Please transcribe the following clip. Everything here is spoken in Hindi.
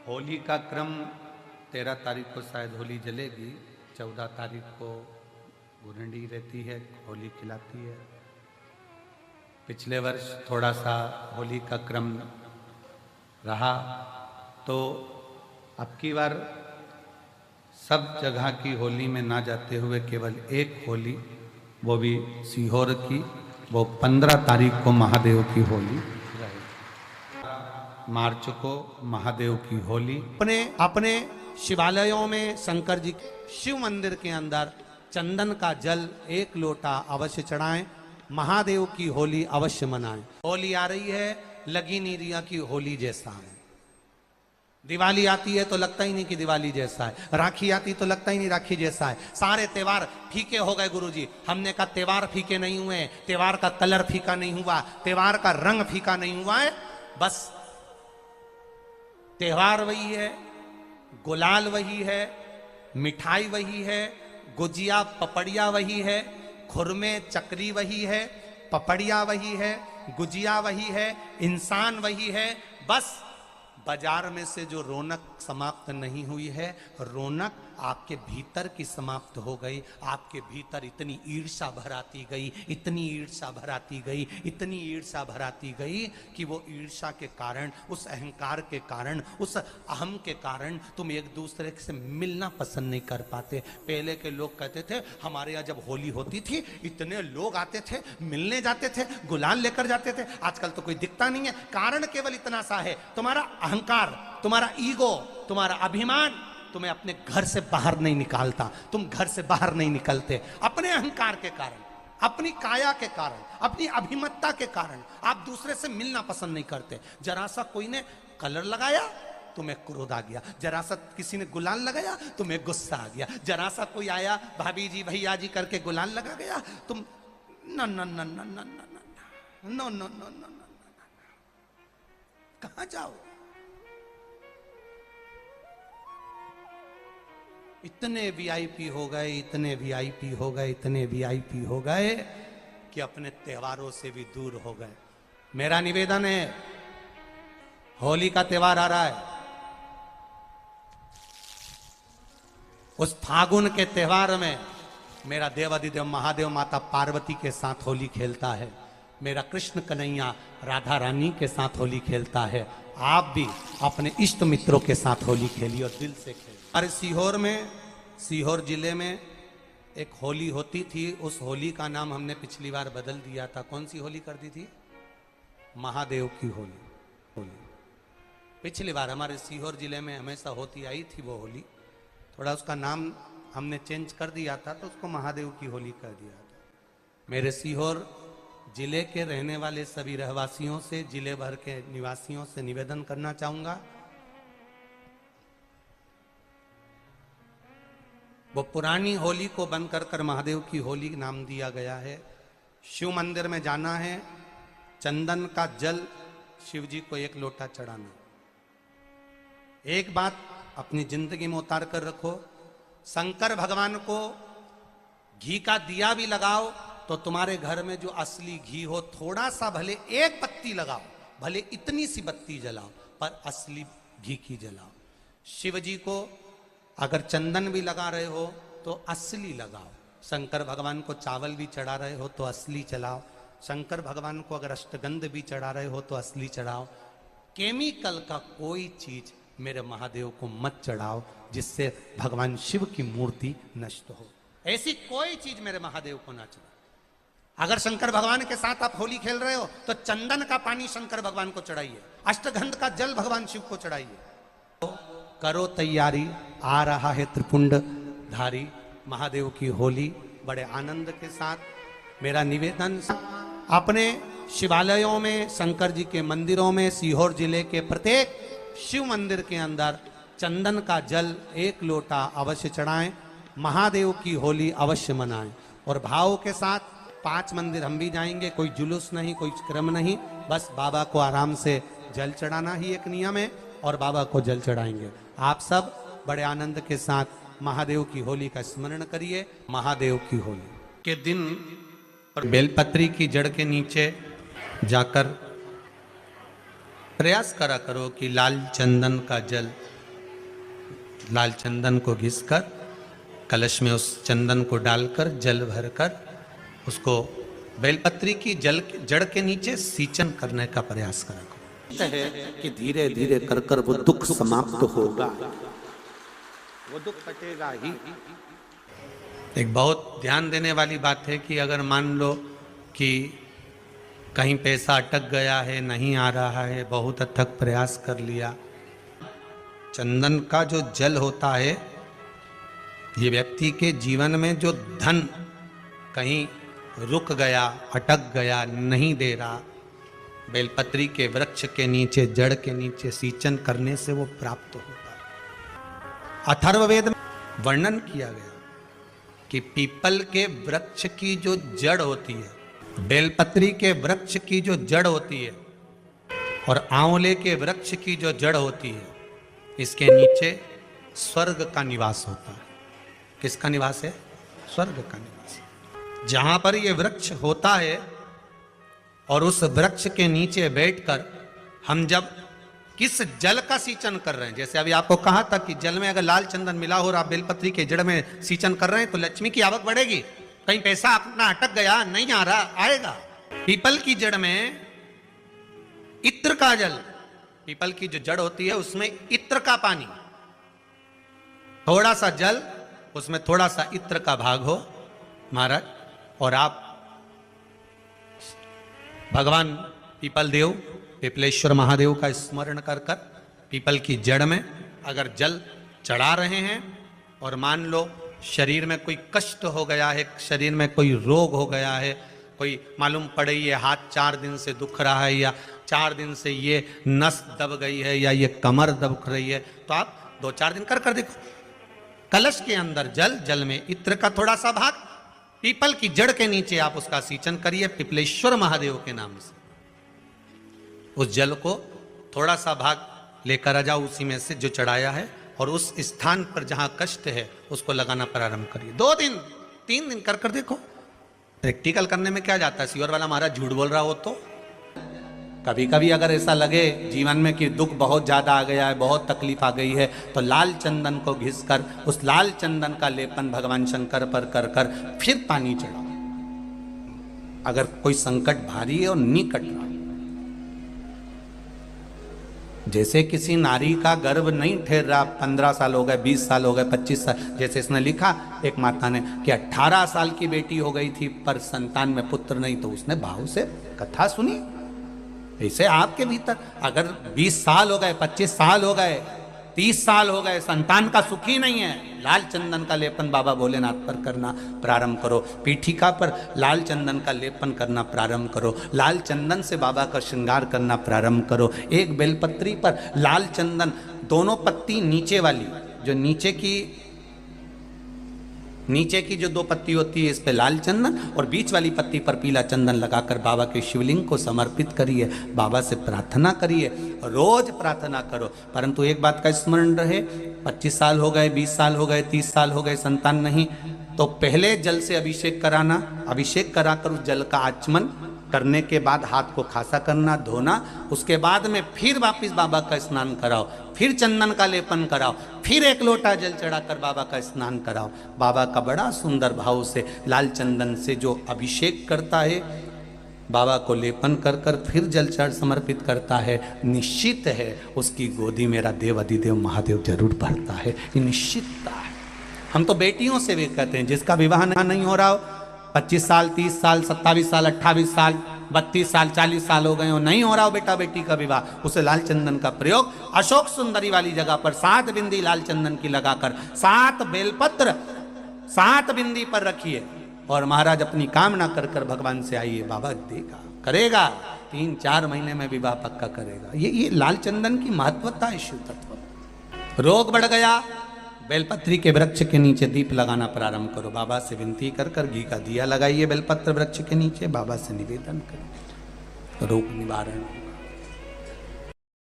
होली का क्रम 13 तारीख को शायद होली जलेगी, 14 तारीख को गुरंडी रहती है, होली खिलाती है। पिछले वर्ष थोड़ा सा होली का क्रम रहा, तो अब की बार सब जगह की होली में ना जाते हुए केवल एक होली, वो भी सीहोर की, वो 15 तारीख को महादेव की होली रहेगी। मार्च को महादेव की होली। अपने अपने शिवालयों में शंकर जी शिव मंदिर के अंदर चंदन का जल 1 लोटा अवश्य चढ़ाएं। महादेव की होली अवश्य मनाएं। होली आ रही है, लगी नहीं रिया की होली जैसा है। दिवाली आती है तो लगता ही नहीं कि दिवाली जैसा है। राखी आती तो लगता ही नहीं राखी जैसा है। सारे त्योहार फीके हो गए गुरुजी। हमने कहा त्योहार फीके नहीं हुए, त्योहार का कलर फीका नहीं हुआ, त्योहार का रंग फीका नहीं हुआ है। बस त्योहार वही है, गुलाल वही है, मिठाई वही है, गुजिया पपड़िया वही है, खुरमे चकरी वही है, पपड़िया वही है, गुजिया वही है, इंसान वही है। बस बाजार में से जो रौनक समाप्त नहीं हुई है, रौनक आपके भीतर की समाप्त हो गई। आपके भीतर इतनी ईर्ष्या भराती गई, इतनी ईर्ष्या भराती गई, इतनी ईर्ष्या भराती गई कि वो ईर्ष्या के कारण, उस अहंकार के कारण, उस अहम के कारण तुम एक दूसरे से मिलना पसंद नहीं कर पाते। पहले के लोग कहते थे हमारे यहाँ जब होली होती थी इतने लोग आते थे, मिलने जाते थे, गुलाल लेकर जाते थे। आजकल तो कोई दिखता नहीं है। कारण केवल इतना सा है, तुम्हारा अहंकार, तुम्हारा ईगो, तुम्हारा अभिमान तुम्हें अपने घर से बाहर नहीं निकालता। तुम घर से बाहर नहीं निकलते अपने अहंकार के कारण, अपनी काया के कारण, अपनी अभिमतता के कारण। आप दूसरे से मिलना पसंद नहीं करते। जरा सा कोई ने कलर लगाया तुम्हें क्रोध आ गया, जरा सा किसी ने गुलाल लगाया तुम्हें गुस्सा आ गया, जरा सा कोई आया भाभी जी भैया जी करके गुलाल लगा गया, तुम न न न न न न न न न न कहां जाओ। इतने वीआईपी हो गए, इतने वीआईपी हो गए, इतने वीआईपी हो गए कि अपने त्योहारों से भी दूर हो गए। मेरा निवेदन है, होली का त्योहार आ रहा है, उस फागुन के त्योहार में मेरा देवाधिदेव महादेव माता पार्वती के साथ होली खेलता है, मेरा कृष्ण कन्हैया राधा रानी के साथ होली खेलता है। आप भी अपने इष्ट मित्रों के साथ होली खेलिए और दिल से खेलिए। अरे सीहोर में, सीहोर जिले में एक होली होती थी। उस होली का नाम हमने पिछली बार बदल दिया था। कौन सी होली कर दी थी? महादेव की होली। पिछली बार हमारे सीहोर जिले में हमेशा होती आई थी वो होली, थोड़ा उसका नाम हमने चेंज कर दिया था तो उसको महादेव की होली कर दिया था। मेरे सीहोर जिले के रहने वाले सभी रहवासियों से, जिले भर के निवासियों से निवेदन करना चाहूंगा, वो पुरानी होली को बंद कर महादेव की होली नाम दिया गया है। शिव मंदिर में जाना है, चंदन का जल शिव जी को 1 लोटा चढ़ाना। एक बात अपनी जिंदगी में उतार कर रखो, शंकर भगवान को घी का दिया भी लगाओ तो तुम्हारे घर में जो असली घी हो, थोड़ा सा भले 1 बत्ती लगाओ, भले इतनी सी बत्ती जलाओ, पर असली घी की जलाओ। शिव जी को अगर चंदन भी लगा रहे हो तो असली लगाओ। शंकर भगवान को चावल भी चढ़ा रहे हो तो असली चढ़ाओ। शंकर भगवान को अगर अष्टगंध भी चढ़ा रहे हो तो असली चढ़ाओ। केमिकल का कोई चीज मेरे महादेव को मत चढ़ाओ जिससे भगवान शिव की मूर्ति नष्ट हो। ऐसी कोई चीज मेरे महादेव को ना चढ़ाओ। अगर शंकर भगवान के साथ आप होली खेल रहे हो तो चंदन का पानी शंकर भगवान को चढ़ाइए, अष्टगंध का जल भगवान शिव को चढ़ाइए। तो करो तैयारी, आ रहा है त्रिपुंड धारी महादेव की होली। बड़े आनंद के साथ मेरा निवेदन, अपने शिवालयों में, शंकर जी के मंदिरों में, सीहोर जिले के प्रत्येक शिव मंदिर के अंदर चंदन का जल 1 लोटा अवश्य चढ़ाएं। महादेव की होली अवश्य मनाएं। और भाव के साथ 5 मंदिर हम भी जाएंगे। कोई जुलूस नहीं, कोई क्रम नहीं, बस बाबा को आराम से जल चढ़ाना ही एक नियम है और बाबा को जल चढ़ाएंगे। आप सब बड़े आनंद के साथ महादेव की होली का स्मरण करिए। महादेव की होली के दिन बेलपत्री की जड़ के नीचे जाकर प्रयास करा करो कि लाल चंदन का जल लाल चंदन को घिसकर कलश में उस चंदन को डालकर जल भरकर उसको बेलपत्री की जड़ के नीचे सींचन करने का प्रयास करो। है कि धीरे धीरे कर कर वो दुख समाप्त होगा, वो दुख कटेगा ही। एक बहुत ध्यान देने वाली बात है कि अगर मान लो कि कहीं पैसा अटक गया है, नहीं आ रहा है, बहुत अथक प्रयास कर लिया, चंदन का जो जल होता है ये व्यक्ति के जीवन में जो धन कहीं रुक गया, अटक गया, नहीं दे रहा, बेलपत्री के वृक्ष के नीचे, जड़ के नीचे सींचन करने से वो प्राप्त होता है। अथर्ववेद में वर्णन किया गया कि पीपल के वृक्ष की जो जड़ होती है, बेलपत्री के वृक्ष की जो जड़ होती है और आंवले के वृक्ष की जो जड़ होती है, इसके नीचे स्वर्ग का निवास होता है। किसका निवास है? स्वर्ग का निवास। जहां पर यह वृक्ष होता है और उस वृक्ष के नीचे बैठकर हम जब किस जल का सींचन कर रहे हैं, जैसे अभी आपको कहा था कि जल में अगर लाल चंदन मिला हो और आप बेलपत्री के जड़ में सींचन कर रहे हैं तो लक्ष्मी की आवक बढ़ेगी। कहीं पैसा अपना अटक गया, नहीं आ रहा, आएगा। पीपल की जड़ में इत्र का जल, पीपल की जो जड़ होती है उसमें इत्र का पानी, थोड़ा सा जल, उसमें थोड़ा सा इत्र का भाग हो महाराज, और आप भगवान पीपल देव, पिपलेश्वर महादेव का स्मरण कर कर पीपल की जड़ में अगर जल चढ़ा रहे हैं और मान लो शरीर में कोई कष्ट हो गया है, शरीर में कोई रोग हो गया है, कोई मालूम पड़े ये हाथ 4 दिन से दुख रहा है या 4 दिन से ये नस दब गई है या ये कमर दब रही है, तो आप 2-4 दिन कर देखो। कलश के अंदर जल, जल में इत्र का थोड़ा सा भाग, पीपल की जड़ के नीचे आप उसका सींचन करिए पिपलेश्वर महादेव के नाम से। उस जल को थोड़ा सा भाग लेकर आ जाओ उसी में से जो चढ़ाया है, और उस स्थान पर जहां कष्ट है उसको लगाना प्रारंभ करिए। 2 दिन 3 दिन कर देखो। प्रैक्टिकल करने में क्या जाता है? सियोर वाला महाराज झूठ बोल रहा हो तो कभी कभी अगर ऐसा लगे जीवन में कि दुख बहुत ज्यादा आ गया है, बहुत तकलीफ आ गई है, तो लाल चंदन को घिसकर उस लाल चंदन का लेपन भगवान शंकर पर कर कर फिर पानी चढ़ाओ। अगर कोई संकट भारी है और निकट रहा, जैसे किसी नारी का गर्भ नहीं ठहर रहा, 15 साल हो गए, 20 साल हो गए, 25 साल, जैसे इसने लिखा एक माता ने कि 18 साल की बेटी हो गई थी पर संतान में पुत्र नहीं, तो उसने भाव से कथा सुनी। ऐसे आपके भीतर अगर 20 साल हो गए, 25 साल हो गए, 30 साल हो गए, संतान का सुख ही नहीं है, लाल चंदन का लेपन बाबा भोलेनाथ पर करना प्रारंभ करो। पीठिका पर लाल चंदन का लेपन करना प्रारंभ करो। लाल चंदन से बाबा का श्रृंगार करना प्रारंभ करो। एक बेलपत्री पर लाल चंदन, दोनों पत्ती नीचे वाली, जो नीचे की जो 2 पत्ती होती है इस पे लाल चंदन, और बीच वाली पत्ती पर पीला चंदन लगाकर बाबा के शिवलिंग को समर्पित करिए। बाबा से प्रार्थना करिए, रोज प्रार्थना करो। परंतु एक बात का स्मरण रहे, 25 साल हो गए, 20 साल हो गए, 30 साल हो गए, संतान नहीं, तो पहले जल से अभिषेक कराना, अभिषेक कराकर उस जल का आचमन करने के बाद हाथ को खासा करना, धोना, उसके बाद में फिर वापिस बाबा का स्नान कराओ, फिर चंदन का लेपन कराओ, फिर 1 लोटा जल चढ़ाकर बाबा का स्नान कराओ। बाबा का बड़ा सुंदर भाव से लाल चंदन से जो अभिषेक करता है, बाबा को लेपन कर कर फिर जल चढ़ समर्पित करता है, निश्चित है उसकी गोदी मेरा देव अधिदेव महादेव जरूर भरता है। ये निश्चितता है। हम तो बेटियों से भी कहते हैं जिसका विवाह नहीं हो रहा हो, 25 साल, 30 साल, 27 साल, 28 साल, 32 साल, 40 साल हो गए हो, नहीं हो रहा हो बेटा बेटी का विवाह, उसे लाल चंदन का प्रयोग अशोक सुंदरी वाली जगह पर 7 बिंदी लाल चंदन की लगाकर 7 बेलपत्र 7 बिंदी पर रखिए और महाराज अपनी कामना कर कर भगवान से आइए, बाबा देगा, करेगा, 3-4 महीने में विवाह पक्का करेगा। ये लाल चंदन की महत्वता है शिव तत्व। रोग बढ़ गया, बेलपत्री के वृक्ष के नीचे दीप लगाना प्रारंभ करो। बाबा से विनती कर कर घी का दिया लगाइए बेलपत्र वृक्ष के नीचे, बाबा से निवेदन करें, रोग निवारण होगा।